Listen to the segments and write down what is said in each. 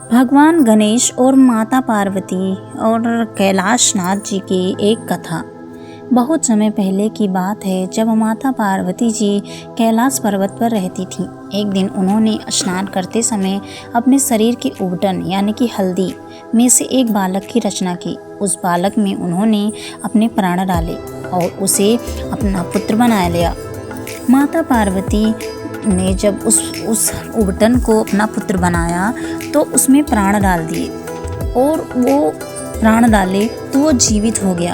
भगवान गणेश और माता पार्वती और कैलाशनाथ जी की एक कथा। बहुत समय पहले की बात है, जब माता पार्वती जी कैलाश पर्वत पर रहती थीं। एक दिन उन्होंने स्नान करते समय अपने शरीर के उबटन यानी कि हल्दी में से एक बालक की रचना की। उस बालक में उन्होंने अपने प्राण डाले और उसे अपना पुत्र बना लिया। माता पार्वती ने जब उस उबटन को अपना पुत्र बनाया तो उसमें प्राण डाल दिए और वो प्राण डाले तो वो जीवित हो गया।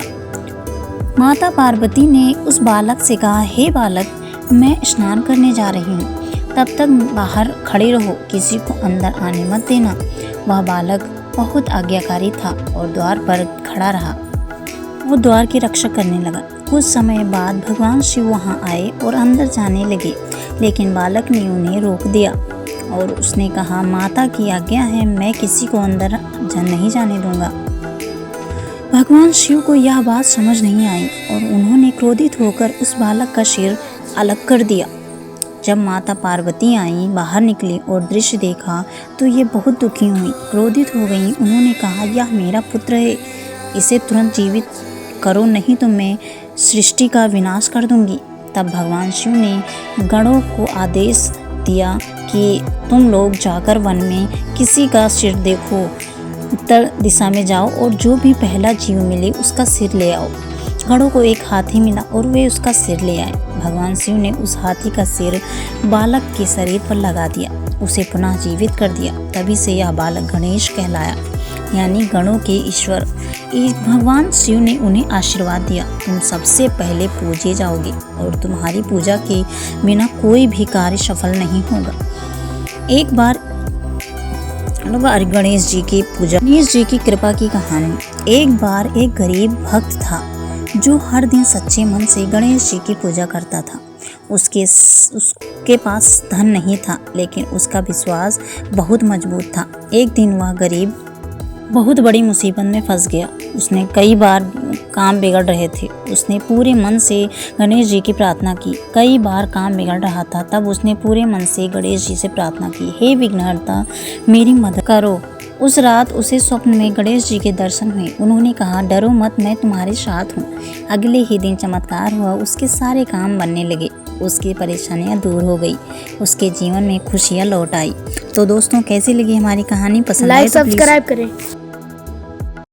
माता पार्वती ने उस बालक से कहा, हे बालक, मैं स्नान करने जा रही हूँ, तब तक बाहर खड़े रहो, किसी को अंदर आने मत देना। वह बालक बहुत आज्ञाकारी था और द्वार पर खड़ा रहा। वो द्वार की रक्षा करने लगा। कुछ समय बाद भगवान शिव वहाँ आए और अंदर जाने लगे, लेकिन बालक ने उन्हें रोक दिया और उसने कहा, माता की आज्ञा है, मैं किसी को अंदर नहीं जाने दूंगा। भगवान शिव को यह बात समझ नहीं आई और उन्होंने क्रोधित होकर उस बालक का सिर अलग कर दिया। जब माता पार्वती आई, बाहर निकली और दृश्य देखा तो ये बहुत दुखी हुई, क्रोधित हो गई। उन्होंने कहा, यह मेरा पुत्र है, इसे तुरंत जीवित करो, नहीं तो मैं सृष्टि का विनाश कर दूंगी। तब भगवान शिव ने गणों को आदेश दिया कि तुम लोग जाकर वन में किसी का सिर देखो, उत्तर दिशा में जाओ और जो भी पहला जीव मिले उसका सिर ले आओ। गणों को एक हाथी मिला और वे उसका सिर ले आए। भगवान शिव ने उस हाथी का सिर बालक के शरीर पर लगा दिया, उसे पुनः जीवित कर दिया। तभी से यह बालक गणेश कहलाया, यानी गणों के ईश्वर। भगवान शिव ने उन्हें आशीर्वाद दिया, तुम सबसे पहले पूजे जाओगे और तुम्हारी पूजा के बिना कोई भी कार्य सफल नहीं होगा। एक बार गणेश जी की कृपा की कहानी। एक बार एक गरीब भक्त था जो हर दिन सच्चे मन से गणेश जी की पूजा करता था। उसके पास धन नहीं था, लेकिन उसका विश्वास बहुत मजबूत था। एक दिन वह गरीब बहुत बड़ी मुसीबत में फंस गया। उसने कई बार काम बिगड़ रहे थे। उसने पूरे मन से गणेश जी की प्रार्थना की। कई बार काम बिगड़ रहा था, तब उसने पूरे मन से गणेश जी से प्रार्थना की, हे विघ्नहर्ता, मेरी मदद करो। उस रात उसे स्वप्न में गणेश जी के दर्शन हुए। उन्होंने कहा, डरो मत, मैं तुम्हारे साथ हूँ। अगले ही दिन चमत्कार हुआ, उसके सारे काम बनने लगे, उसकी परेशानियाँ दूर हो गई, उसके जीवन में खुशियाँ लौट आई। तो दोस्तों, कैसी लगी हमारी कहानी? पसंद आए तो लाइक सब्सक्राइब करें।